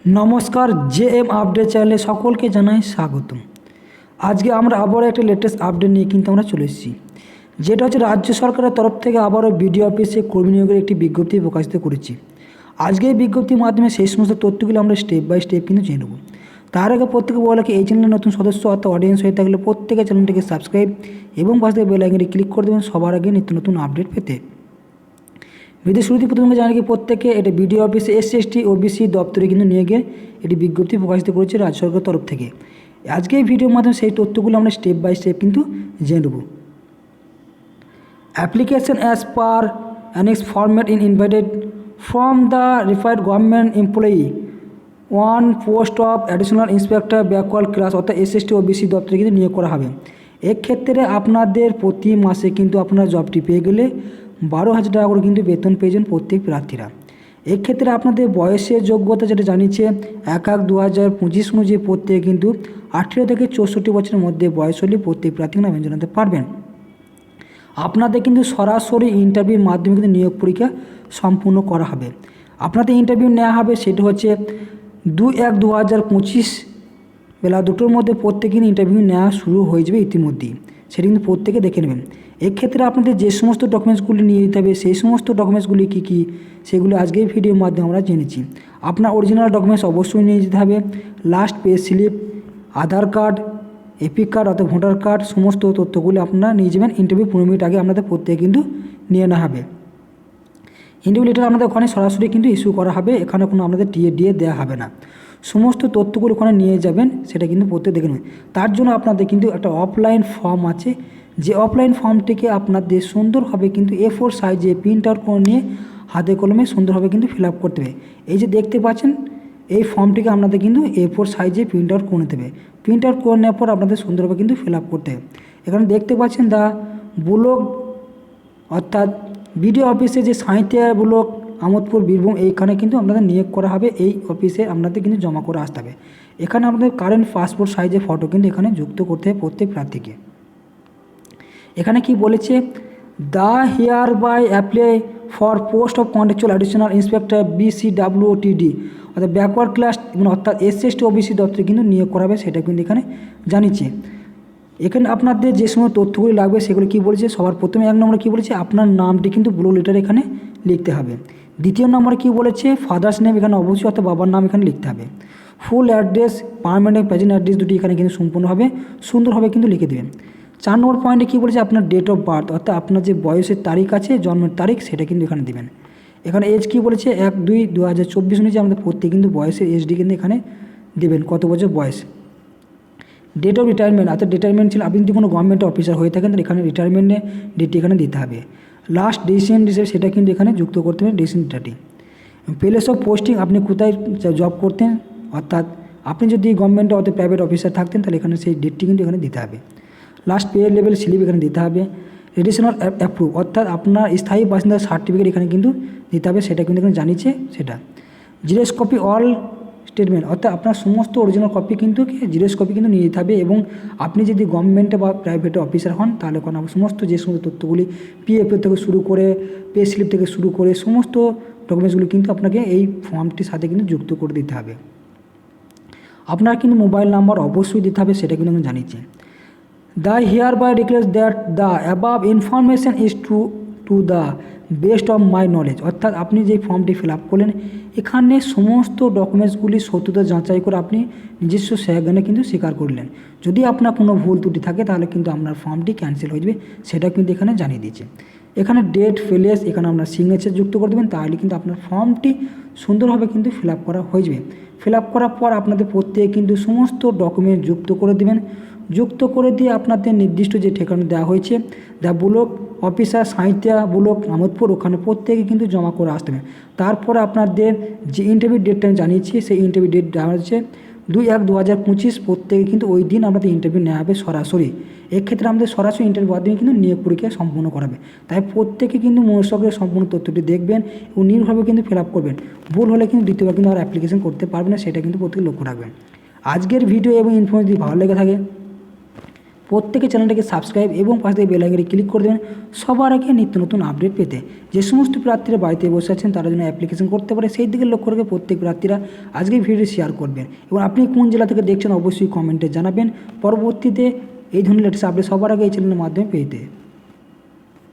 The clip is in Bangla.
নমস্কার, জেএম আপডেট চ্যানেলে সকলকে জানাই স্বাগতম। আজকে আমরা আবারও একটা লেটেস্ট আপডেট নিয়ে কিন্তু আমরা চলে এসেছি, যেটা হচ্ছে রাজ্য সরকারের তরফ থেকে আবারও বিডিও অফিসে কর্মী নিয়োগের একটি বিজ্ঞপ্তি প্রকাশিত করেছি। আজকে এই বিজ্ঞপ্তির মাধ্যমে সেই সমস্ত তথ্যগুলো আমরা স্টেপ বাই স্টেপ কিন্তু জেনে নেব। তার আগে প্রত্যেকে বলা কি এই চ্যানেলের নতুন সদস্য অর্থাৎ অডিয়েন্স হয়ে থাকলে প্রত্যেকে চ্যানেলটিকে সাবস্ক্রাইব এবং পাশে বেল আইকনটি ক্লিক করে দেবেন সবার আগে নিত্য নতুন আপডেট পেতে। ভিডিও শুরুতে প্রথমে জানি কি প্রত্যেকে এটা বিডিও অফিসে SC/ST OBC দপ্তরে কিন্তু নিয়োগের এটি বিজ্ঞপ্তি প্রকাশিত করেছে রাজ্য সরকারের তরফ থেকে। আজকে এই ভিডিওর মাধ্যমে সেই তথ্যগুলো আমরা স্টেপ বাই স্টেপ কিন্তু জেনে নেব। Application as per annex format invited from the retired government employee one post of additional inspector backward class অর্থাৎ SC/ST OBC দপ্তরে কিন্তু নিয়োগ করা হবে। এক্ষেত্রে আপনাদের প্রতি মাসে কিন্তু আপনারা জবটি পেয়ে গেলে 12,000 টাকা করে কিন্তু বেতন পেয়েছেন প্রত্যেক প্রার্থীরা। এক্ষেত্রে আপনাদের বয়সের যোগ্যতা যেটা জানিয়েছে 1/1/2025 অনুযায়ী প্রত্যেকে কিন্তু 18 থেকে 64 বছরের মধ্যে বয়স হলে প্রত্যেক প্রার্থী আবেদন জানাতে পারবেন। আপনাদের কিন্তু সরাসরি ইন্টারভিউর মাধ্যমে কিন্তু নিয়োগ পরীক্ষা সম্পূর্ণ করা হবে। আপনাদের ইন্টারভিউ নেওয়া হবে সেটা হচ্ছে 2/1/2025 বেলা 2টোর মধ্যে প্রত্যেকে ইন্টারভিউ নেওয়া শুরু হয়ে যাবে ইতিমধ্যেই, সেটা কিন্তু প্রত্যেকে দেখে নেবেন। এক্ষেত্রে আপনাদের যে সমস্ত ডকুমেন্টসগুলি নিয়ে যেতে হবে সেই সমস্ত ডকুমেন্টসগুলি কী কী সেগুলো আজকের ভিডিওর মাধ্যমে আমরা জেনেছি। আপনার অরিজিনাল ডকুমেন্টস অবশ্যই নিয়ে যেতে হবে, লাস্ট পে স্লিপ, আধার কার্ড, এপিক কার্ড অর্থাৎ ভোটার কার্ড, সমস্ত তথ্যগুলি আপনারা নিয়ে যাবেন। ইন্টারভিউ 15 মিনিট আগে আপনাদের প্রত্যেকে কিন্তু নিয়ে নেওয়া হবে। ইন্টারভিউ লেটার আপনাদের ওখানে সরাসরি কিন্তু ইস্যু করা হবে, এখানে কোনো আপনাদের টিএ দেওয়া হবে না। সমস্ত তথ্যগুলো ওখানে নিয়ে যাবেন, সেটা কিন্তু প্রত্যেক দেখে নেবেন। তার জন্য আপনাদের কিন্তু একটা অফলাইন ফর্ম আছে, যে অফলাইন ফর্মটিকে আপনাদের সুন্দরভাবে কিন্তু A4 সাইজে প্রিন্ট আউট করে নিয়ে হাতে কলমে সুন্দরভাবে কিন্তু ফিল আপ করতে হবে। এই যে দেখতে পাচ্ছেন এই ফর্মটিকে আপনাদের কিন্তু A4 সাইজে প্রিন্ট আউট করে নিতে হবে। প্রিন্ট আউট করে নেওয়ার পর আপনাদের সুন্দরভাবে কিন্তু ফিল আপ করতে হবে। এখানে দেখতে পাচ্ছেন দ্য ব্লক অর্থাৎ বিডিও অফিসে যে সাঁইথিয়া ব্লক আমোদপুর বীরভূম এইখানে কিন্তু আপনাদের নিয়োগ করা হবে। এই অফিসে আপনাদের কিন্তু জমা করে আসতে হবে। এখানে আপনাদের কারেন্ট পাসপোর্ট সাইজের ফটো কিন্তু এখানে যুক্ত করতে হবে প্রত্যেক প্রার্থীকে। এখানে কি বলেছে, the hereby apply for post of contractual additional inspector BCWTD অর্থাৎ ব্যাকওয়ার্ড ক্লাস অর্থাৎ SC/ST OBC দপ্তরে কিন্তু নিয়োগ করা হবে, সেটা কিন্তু এখানে জানিয়েছে। এখানে আপনাদের যে সময় তথ্যগুলি লাগবে সেগুলো কি বলেছে, সবার প্রথমে 1 নম্বরে কী বলেছে আপনার নামটি কিন্তু ব্লু লেটার এখানে লিখতে হবে। দ্বিতীয় নম্বরে কী বলেছে ফাদার্স নেম এখানে অবশ্যই অর্থাৎ বাবার নাম এখানে লিখতে হবে। Full address, permanent present address দুটি এখানে কিন্তু সম্পূর্ণভাবে সুন্দরভাবে কিন্তু লিখে দেবেন। 4 নম্বর পয়েন্টে কী বলেছে আপনার ডেট অফ বার্থ অর্থাৎ আপনার যে বয়সের তারিখ আছে জন্মের তারিখ সেটা কিন্তু এখানে দেবেন। এখানে এজ কী বলেছে 1/2/2024 অনুযায়ী আমাদের প্রত্যেক কিন্তু বয়সের এজডি কিন্তু এখানে দেবেন, কত বছর বয়স। ডেট অফ রিটায়ারমেন্ট অর্থাৎ রিটায়ারমেন্ট ছিল আপনি যদি কোনো গভর্নমেন্ট অফিসার হয়ে থাকেন তাহলে এখানে রিটায়ারমেন্টের ডেটটি এখানে দিতে হবে। লাস্ট ডিসিশন হিসেবে সেটা কিন্তু এখানে যুক্ত করতে হবে ডিসিশন ডেটটি। প্লেস অফ পোস্টিং আপনি কোথায় জব করতেন অর্থাৎ আপনি যদি গভর্নমেন্ট অর্থাৎ প্রাইভেট অফিসার থাকতেন তাহলে এখানে সেই ডেটটি কিন্তু এখানে দিতে হবে। লাস্ট পে লেভেল স্লিপ এখানে দিতে হবে। রেডিশনাল অ্যাপ্রুভ অর্থাৎ আপনার স্থায়ী বাসিন্দার সার্টিফিকেট এখানে কিন্তু দিতে হবে, সেটা কিন্তু এখানে জানিয়েছে সেটা। জিরক্স কপি অল স্টেটমেন্ট অর্থাৎ আপনার সমস্ত অরিজিনাল কপি কিন্তু জিরক্স কপি কিন্তু নিয়ে যেতে হবে। এবং আপনি যদি গভর্নমেন্টে বা প্রাইভেটে অফিসার হন তাহলে কোনো সমস্ত যে সমস্ত তথ্যগুলি PF থেকে শুরু করে পে স্লিপ থেকে শুরু করে সমস্ত ডকুমেন্টসগুলি কিন্তু আপনাকে এই ফর্মটির সাথে কিন্তু যুক্ত করে দিতে হবে। আপনার কিন্তু মোবাইল নাম্বার অবশ্যই দিতে হবে, সেটা কিন্তু আমি জানিয়েছি। The hereby declares that the above information is to the best of my knowledge অর্থাৎ আপনি যে ফর্মটি ফিল আপ করলেন এখানে সমস্ত ডকুমেন্টসগুলি সত্যতা যাচাই করে আপনি নিজস্ব জ্ঞানে কিন্তু স্বীকার করলেন। যদি আপনার কোনো ভুল ত্রুটি থাকে তাহলে কিন্তু আপনার ফর্মটি ক্যান্সেল হয়ে যাবে, সেটা কিন্তু এখানে জানিয়ে দিয়েছে। এখানে ডেট প্লেস এখানে আপনার সিগনেচার যুক্ত করে দেবেন, তাহলে কিন্তু আপনার ফর্মটি সুন্দরভাবে কিন্তু ফিল আপ করা হয়ে যাবে। ফিল আপ করার পর আপনাদের প্রত্যেকে কিন্তু সমস্ত ডকুমেন্ট যুক্ত করে দেবেন। যুক্ত করে দিয়ে আপনাদের নির্দিষ্ট যে ঠিকানা দেওয়া হয়েছে the block officer Sainthia block Amodpur ওখানে প্রত্যেকে কিন্তু জমা করে আসতে হবে। তারপরে আপনাদের যে ইন্টারভিউ ডেটটা আমি জানিয়েছি সেই ইন্টারভিউ ডেট দেওয়া হচ্ছে 2/1/2025 প্রত্যেকে কিন্তু ওই দিন আমাদের ইন্টারভিউ নেওয়া হবে সরাসরি। এক্ষেত্রে আমাদের সরাসরি ইন্টারভিউ মাধ্যমে কিন্তু নিয়োগ পরীক্ষা সম্পূর্ণ করাবে। তাই প্রত্যেকে কিন্তু মনোযোগের সম্পূর্ণ তথ্যটি দেখবেন এবং নির্ভরভাবে কিন্তু ফিল আপ করবেন। ভুল হলে কিন্তু দ্বিতীয়বার কিন্তু আর অ্যাপ্লিকেশন করতে পারবেন না, সেটা কিন্তু প্রত্যেকে লক্ষ্য রাখবেন। আজকের ভিডিও এবং ইনফরমেশন যদি ভালো লেগে থাকে প্রত্যেকে চ্যানেলটাকে সাবস্ক্রাইব এবং পাশে থেকে বেল আইকনে ক্লিক করে দেবেন সবার আগে নিত্য নতুন আপডেট পেতে। যে সমস্ত প্রার্থীরা বাড়িতে বসে আছেন তারা যেন অ্যাপ্লিকেশন করতে পারে সেই দিকে লক্ষ্য রেখে প্রত্যেক প্রার্থীরা আজকে ভিডিওটি শেয়ার করবেন এবং আপনি কোন জেলা থেকে দেখছেন অবশ্যই কমেন্টে জানাবেন। পরবর্তীতে এই ধরনের লেটেস্ট আপডেট সবার আগে এই চ্যানেলের মাধ্যমে পেতে।